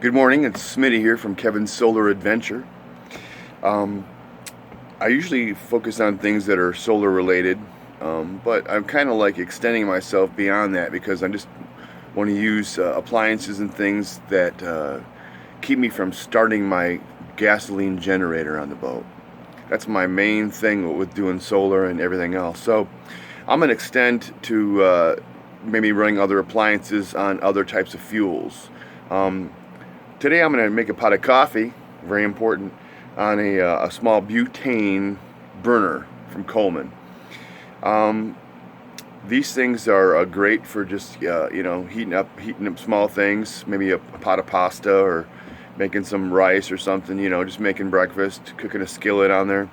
Good morning, it's Smitty here from Kevin's Solar Adventure. I usually focus on things that are solar related, but I'm kind of like extending myself beyond that because I just want to use appliances and things that keep me from starting my gasoline generator on the boat. That's my main thing with doing solar and everything else. So I'm going to extend to maybe running other appliances on other types of fuels. Today I'm going to make a pot of coffee, very important, on a small butane burner from Coleman. These things are great for just heating up small things, maybe a pot of pasta or making some rice or something, just making breakfast, cooking a skillet on there.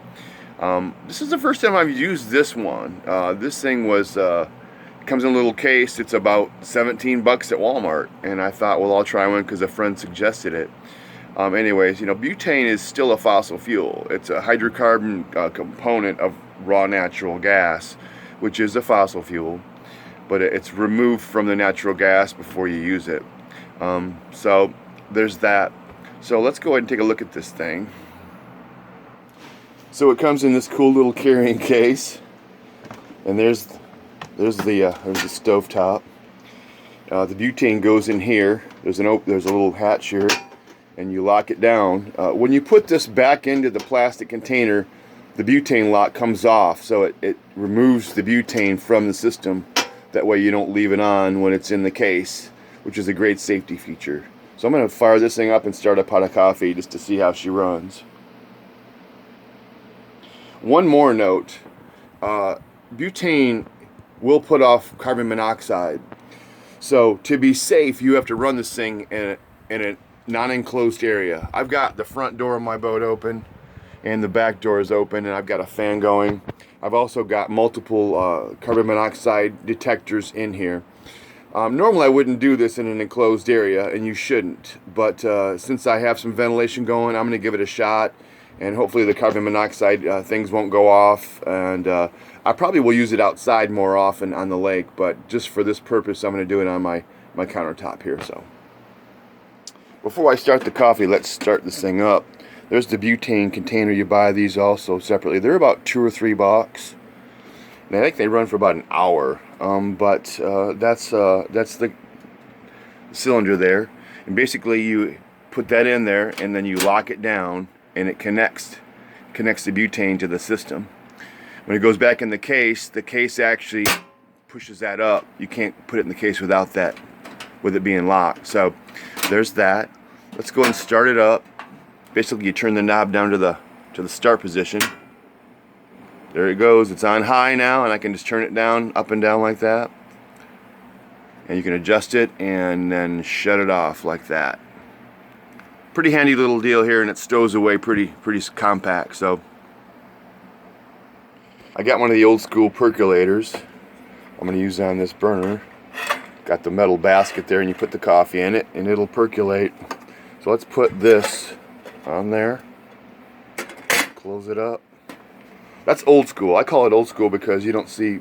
This is the first time I've used this one. This thing comes in a little case. It's about 17 bucks at Walmart, and I thought, well, I'll try one because a friend suggested it. Anyways, butane is still a fossil fuel. It's a hydrocarbon component of raw natural gas, which is a fossil fuel, but it's removed from the natural gas before you use it. So there's that. So let's go ahead and take a look at this thing. So it comes in this cool little carrying case, and there's the stove top. The butane goes in here. There's a little hatch here, and you lock it down. When you put this back into the plastic container, the butane lock comes off, so it removes the butane from the system. That way you don't leave it on when it's in the case, which is a great safety feature. So I'm going to fire this thing up and start a pot of coffee just to see how she runs. One more note, butane will put off carbon monoxide. So to be safe, you have to run this thing in a non-enclosed area. I've got the front door of my boat open and the back door is open, and I've got a fan going. I've also got multiple carbon monoxide detectors in here. Normally I wouldn't do this in an enclosed area, and you shouldn't, but since I have some ventilation going, I'm going to give it a shot, and hopefully the carbon monoxide things won't go off, and I probably will use it outside more often on the lake, but just for this purpose I'm going to do it on my countertop here. So before I start the coffee, let's start this thing up. There's the butane container. You buy these also separately. They're about $2 or $3, and I think they run for about an hour. But that's the cylinder there, and basically you put that in there and then you lock it down, and it connects the butane to the system. When it goes back in the case actually pushes that up. You can't put it in the case without that, with it being locked. So there's that. Let's go and start it up. Basically you turn the knob down to the start position. There it goes. It's on high now, and I can just turn it down, up and down like that. And you can adjust it and then shut it off like that. Pretty handy little deal here, and it stows away pretty compact. So I got one of the old school percolators. I'm going to use on this burner. Got the metal basket there, and you put the coffee in it and it'll percolate. So let's put this on there. Close it up. That's old school. I call it old school because you don't see,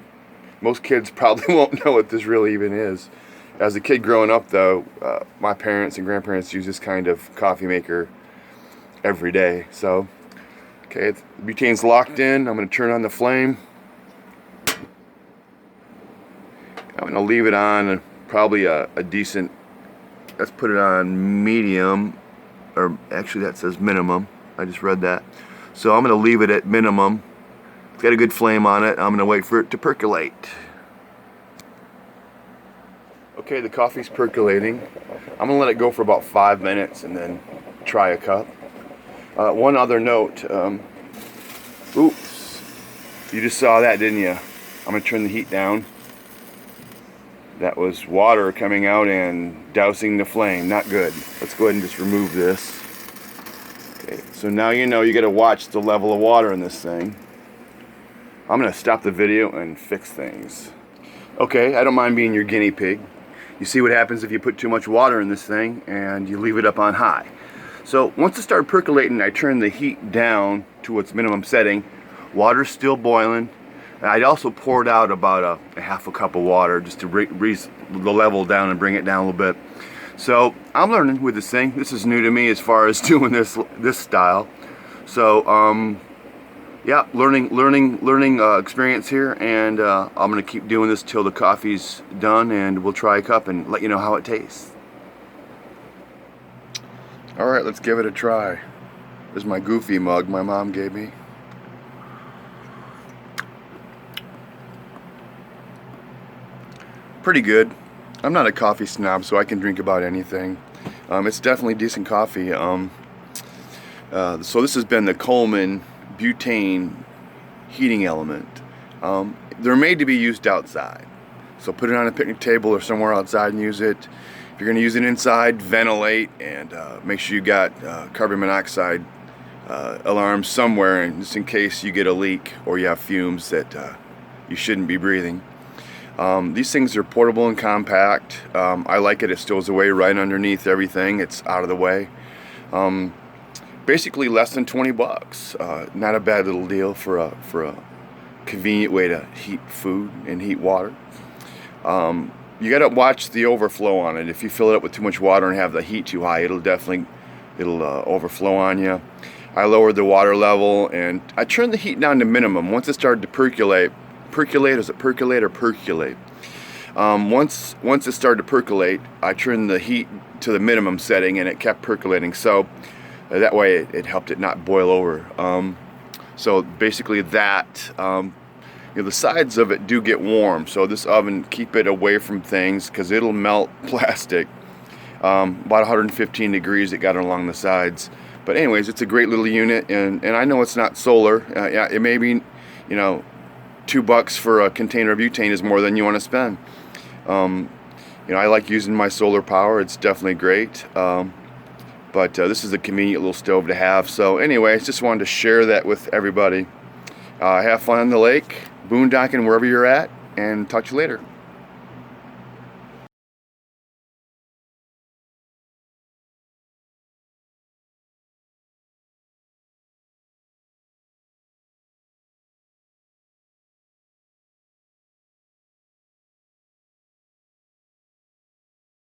most kids probably won't know what this really even is. As a kid growing up though, my parents and grandparents use this kind of coffee maker every day. So, okay, the butane's locked in. I'm going to turn on the flame. I'm going to leave it on probably a decent, let's put it on medium, or actually that says minimum. I just read that. So I'm going to leave it at minimum. It's got a good flame on it. I'm going to wait for it to percolate. Okay, the coffee's percolating. I'm going to let it go for about 5 minutes and then try a cup. One other note. Oops. You just saw that, didn't you? I'm going to turn the heat down. That was water coming out and dousing the flame. Not good. Let's go ahead and just remove this. Okay, so now you got to watch the level of water in this thing. I'm going to stop the video and fix things. Okay, I don't mind being your guinea pig. You see what happens if you put too much water in this thing and you leave it up on high. So once it started percolating, I turned the heat down to its minimum setting. Water's still boiling. I'd also poured out about a half a cup of water just to raise the level down and bring it down a little bit. So I'm learning with this thing. This is new to me as far as doing this style. So yeah, learning experience here, and I'm gonna keep doing this till the coffee's done, and we'll try a cup and let you know how it tastes. All right, let's give it a try. This is my goofy mug my mom gave me. Pretty good. I'm not a coffee snob, so I can drink about anything. It's definitely decent coffee. So this has been the Coleman Butane heating element. They're made to be used outside. So put it on a picnic table or somewhere outside and use it. If you're going to use it inside, ventilate, and make sure you got carbon monoxide alarm somewhere, and just in case you get a leak or you have fumes that you shouldn't be breathing. These things are portable and compact. I like it. It stows away right underneath everything. It's out of the way. Basically less than 20 bucks. Not a bad little deal for a convenient way to heat food and heat water. You gotta watch the overflow on it. If you fill it up with too much water and have the heat too high, it'll overflow on you. I lowered the water level and I turned the heat down to minimum. Once it started to percolate, is it percolate or percolate? Once it started to percolate, I turned the heat to the minimum setting and it kept percolating. So that way it helped it not boil over. So basically that, the sides of it do get warm. So this oven, keep it away from things because it'll melt plastic. About 115 degrees it got along the sides. But anyways, it's a great little unit, and I know it's not solar. Yeah, it may be, $2 for a container of butane is more than you want to spend. I like using my solar power. It's definitely great. But this is a convenient little stove to have. So anyways, just wanted to share that with everybody. Have fun on the lake, boondocking wherever you're at, and talk to you later.